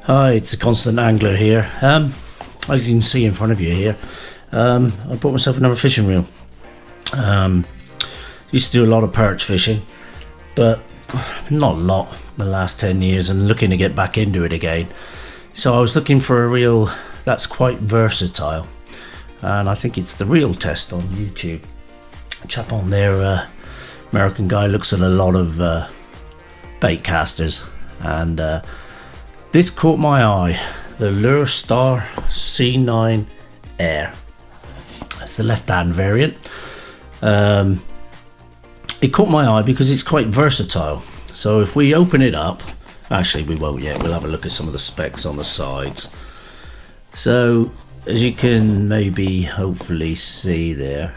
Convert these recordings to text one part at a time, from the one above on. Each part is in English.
Hi, it's the Constant Angler here. As you can see in front of you here, I bought myself another fishing reel. Used to do a lot of perch fishing, but not a lot the last 10 years, and looking to get back into it again. So I was looking for a reel that's quite versatile, and I think it's the Reel Test on YouTube. A chap on there, American guy, looks at a lot of bait casters, and this caught my eye, the Lurestar C9-Air. It's the left-hand variant. It caught my eye because it's quite versatile. So if we open it up, actually we won't yet, we'll have a look at some of the specs on the sides. So as you can maybe hopefully see there,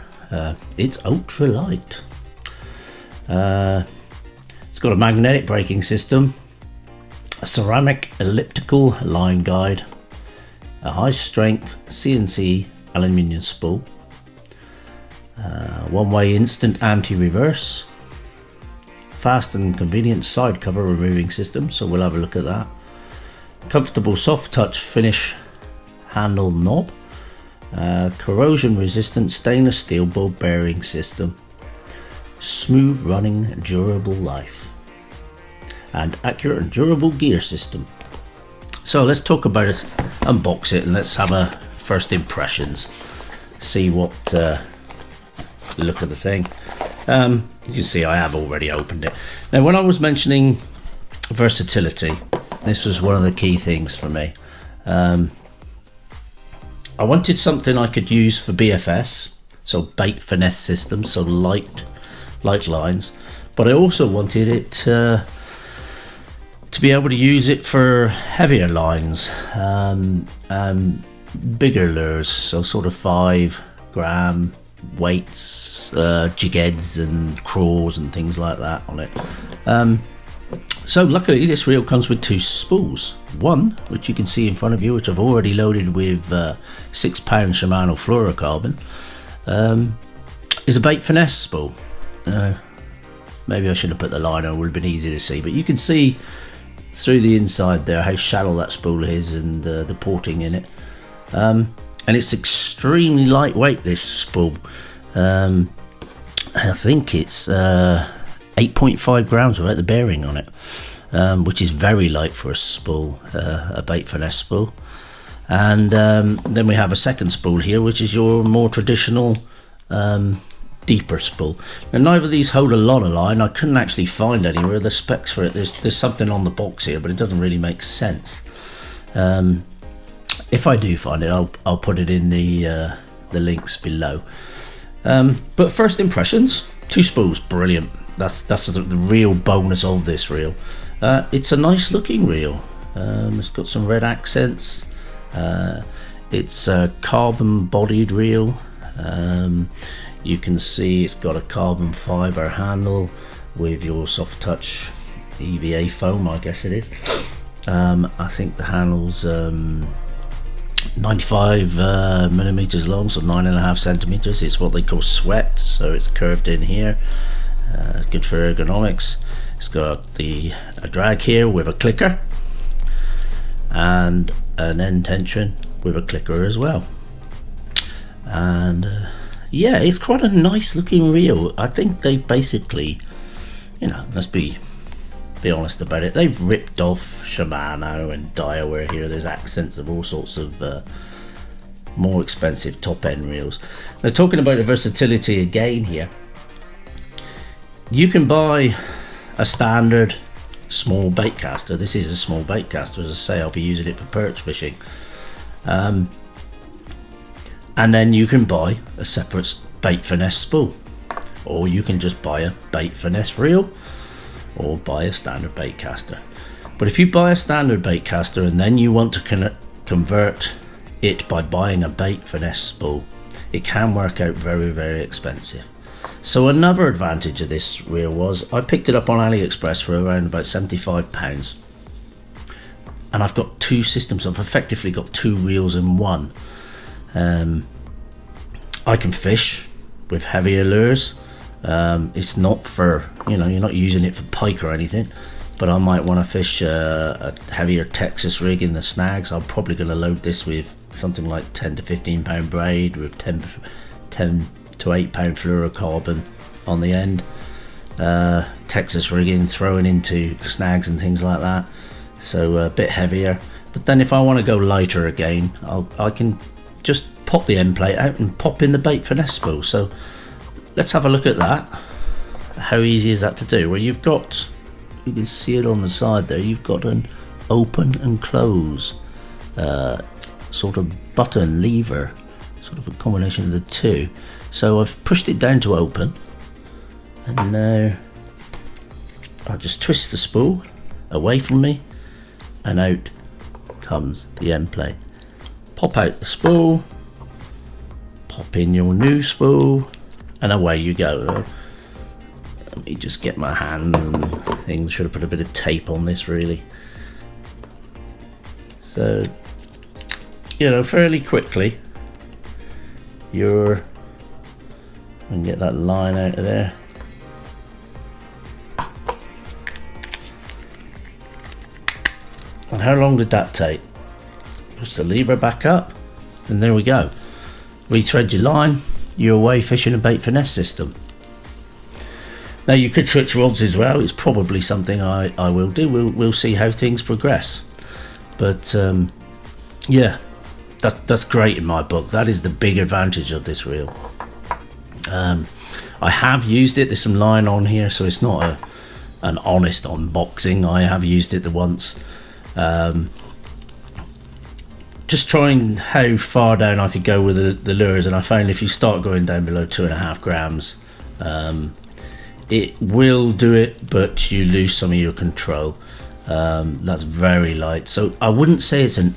it's ultra light. It's got a magnetic braking system, a ceramic elliptical line guide, a high strength CNC aluminium spool, one-way instant anti-reverse, fast and convenient side cover removing system, so we'll have a look at that, comfortable soft touch finish handle knob, corrosion resistant stainless steel ball bearing system, smooth running durable life, and accurate and durable gear system. So let's talk about it, unbox it, and let's have a first impressions, see what look at the thing. As you see, I have already opened it. Now when I was mentioning versatility, this was one of the key things for me. I wanted something I could use for BFS, so bait finesse systems, so light lines, but I also wanted it to be able to use it for heavier lines, bigger lures, so sort of 5 gram weights, jig heads and craws and things like that on it. So luckily this reel comes with 2 spools. One, which you can see in front of you, which I've already loaded with 6 pound Shimano fluorocarbon, is a bait finesse spool. Maybe I should have put the line on, it would have been easy to see, but you can see through the inside there how shallow that spool is, and the porting in it. And it's extremely lightweight, this spool. I think it's 8.5 grams without the bearing on it, which is very light for a spool, a bait finesse spool. And then we have a second spool here, which is your more traditional deeper spool. Now neither of these hold a lot of line. I couldn't actually find anywhere the specs for it. There's something on the box here, but it doesn't really make sense. If I do find it, I'll put it in the links below. But first impressions, 2 spools, brilliant. That's the real bonus of this reel. It's a nice looking reel. It's got some red accents. It's a carbon bodied reel. You can see it's got a carbon fiber handle with your soft touch EVA foam, I guess it is. I think the handle's 95 millimeters long, so 9.5 centimeters. It's what they call swept, so it's curved in here. It's good for ergonomics. It's got a drag here with a clicker and an end tension with a clicker as well. And yeah, it's quite a nice looking reel. I think they basically, you know, let's be honest about it, they've ripped off Shimano and Daiwa here. There's accents of all sorts of more expensive top end reels. Now talking about the versatility again here, you can buy a standard small bait caster. This is a small bait caster, as I say. I'll be using it for perch fishing. And then you can buy a separate bait finesse spool, or you can just buy a bait finesse reel, or buy a standard bait caster. But if you buy a standard bait caster and then you want to convert it by buying a bait finesse spool, it can work out very, very expensive. So another advantage of this reel was I picked it up on AliExpress for around about £75, and I've got 2 systems. I've effectively got 2 reels in one. I can fish with heavier lures. It's not for, you know, you're not using it for pike or anything. but I might want to fish a heavier Texas rig in the snags. I'm probably going to load this with something like 10 to 15 pound braid with 10 to 8 pound fluorocarbon on the end. Texas rigging, throwing into snags and things like that, so a bit heavier. But then if I want to go lighter again, I can just pop the end plate out and pop in the bait finesse spool. So let's have a look at that. How easy is that to do? Well, you've got, you can see it on the side there, you've got an open and close sort of button lever, sort of a combination of the two. So I've pushed it down to open, and now I'll just twist the spool away from me, and out comes the end plate. Pop out the spool, pop in your new spool, and away you go. Let me just get my hands and things. Should have put a bit of tape on this really. So, you know, fairly quickly and get that line out of there. And how long did that take? Push the lever back up, and there we go. Rethread your line, you're away fishing a bait finesse system. Now you could switch rods as well. It's probably something I will do. We'll see how things progress. But yeah, that's great in my book. That is the big advantage of this reel. I have used it. There's some line on here, so it's not an honest unboxing. I have used it once. Just trying how far down I could go with the lures, and I found if you start going down below 2.5 grams, it will do it, but you lose some of your control. That's very light, so I wouldn't say it's an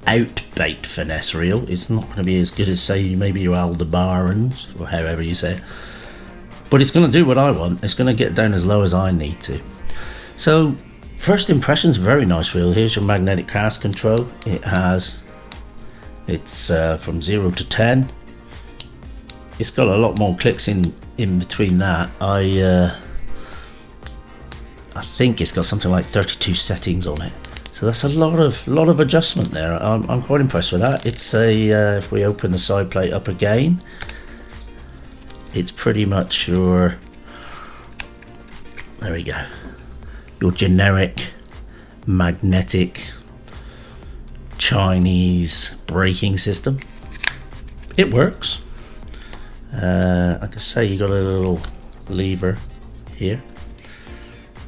out bait finesse reel. It's not going to be as good as, say, maybe your Aldebarans or however you say it, but it's going to do what I want. It's going to get down as low as I need to. So first impressions, very nice reel. Here's your magnetic cast control. It's from 0 to 10. It's got a lot more clicks in between that. I think it's got something like 32 settings on it, so that's a lot of adjustment there. I'm quite impressed with that. It's a if we open the side plate up again, it's pretty much your, there we go, your generic magnetic Chinese braking system. It works. Like I say, you got a little lever here.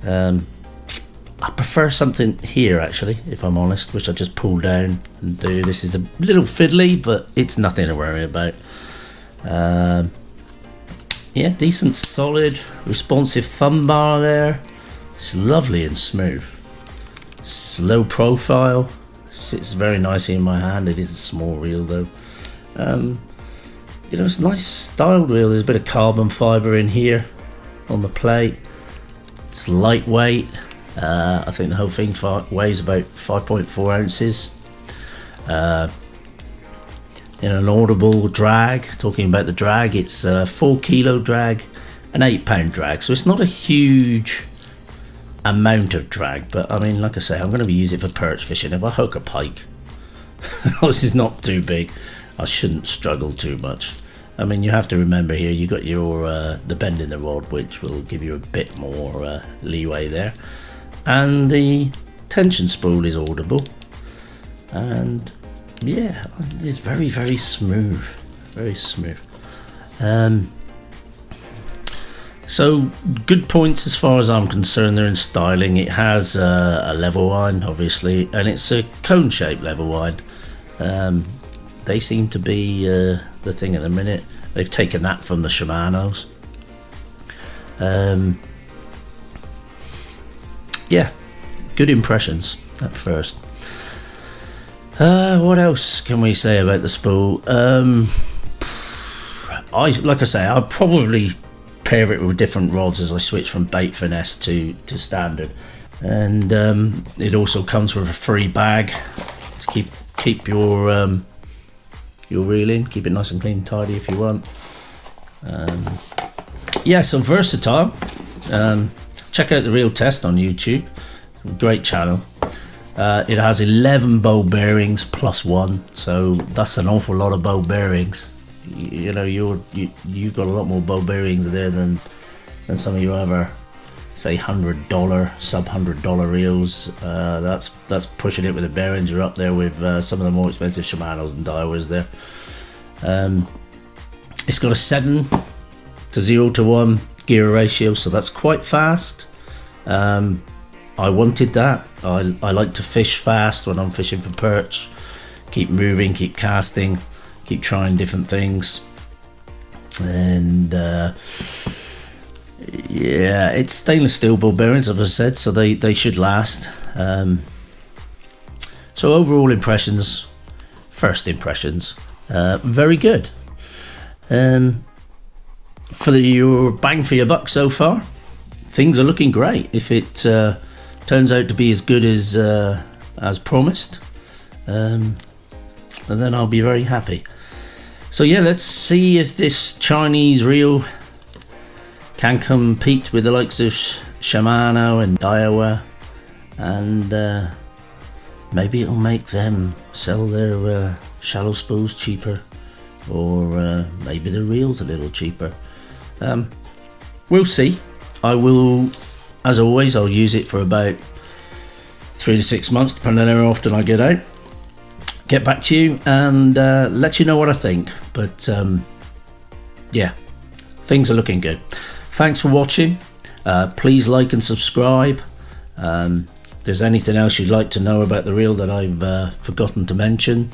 I prefer something here actually, if I'm honest, which I just pull down and do. This is a little fiddly, but it's nothing to worry about. Yeah, decent solid responsive thumb bar there. It's lovely and smooth. Slow profile, sits very nicely in my hand. It is a small reel though. You know, it's a nice styled reel. There's a bit of carbon fibre in here on the plate. It's lightweight. I think the whole thing weighs about 5.4 ounces. In an audible drag, talking about the drag, it's a 4 kilo drag, an 8 pound drag. So it's not a huge amount of drag, but I mean, like I say, I'm going to use it for perch fishing. If I hook a pike, this is not too big, I shouldn't struggle too much. I mean, you have to remember here, you got your the bend in the rod, which will give you a bit more leeway there, and the tension spool is audible, and yeah, it's very smooth, very smooth. So good points as far as I'm concerned. They're in styling. It has a level line, obviously, and it's a cone shaped level line. They seem to be the thing at the minute. They've taken that from the Shimano's. Yeah, good impressions at first. What else can we say about the spool? Like I say, I'll probably pair it with different rods as I switch from bait finesse to standard, and it also comes with a free bag to keep your reel in, keep it nice and clean and tidy if you want. Yeah, so versatile. check out the Reel Test on YouTube. Great channel. It has 11 bow bearings plus one, so that's an awful lot of bow bearings. You know, you've got a lot more bow bearings there than some of your other, say, $100 sub $100 reels. That's pushing it with the bearings. You're up there with some of the more expensive Shimanos and Daiwas there. It's got a 7:0:1 gear ratio, so that's quite fast. I wanted that. I like to fish fast when I'm fishing for perch. Keep moving, keep casting, keep trying different things. And yeah, it's stainless steel ball bearings, as I said, so they should last. So overall impressions, first impressions, very good. For your bang for your buck so far, things are looking great. If it turns out to be as good as promised, and then I'll be very happy. So yeah, let's see if this Chinese reel can compete with the likes of Shimano and Daiwa, and maybe it'll make them sell their shallow spools cheaper, or maybe the reels a little cheaper. We'll see. I will, as always, I'll use it for about 3 to 6 months, depending on how often I get out. Get back to you and let you know what I think. But yeah, things are looking good. Thanks for watching. Please like and subscribe. If there's anything else you'd like to know about the reel that I've forgotten to mention,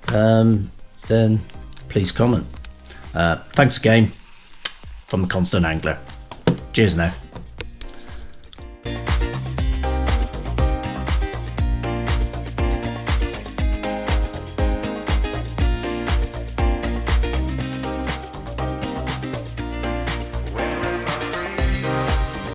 then please comment. Thanks again from the Constant Angler. Cheers now.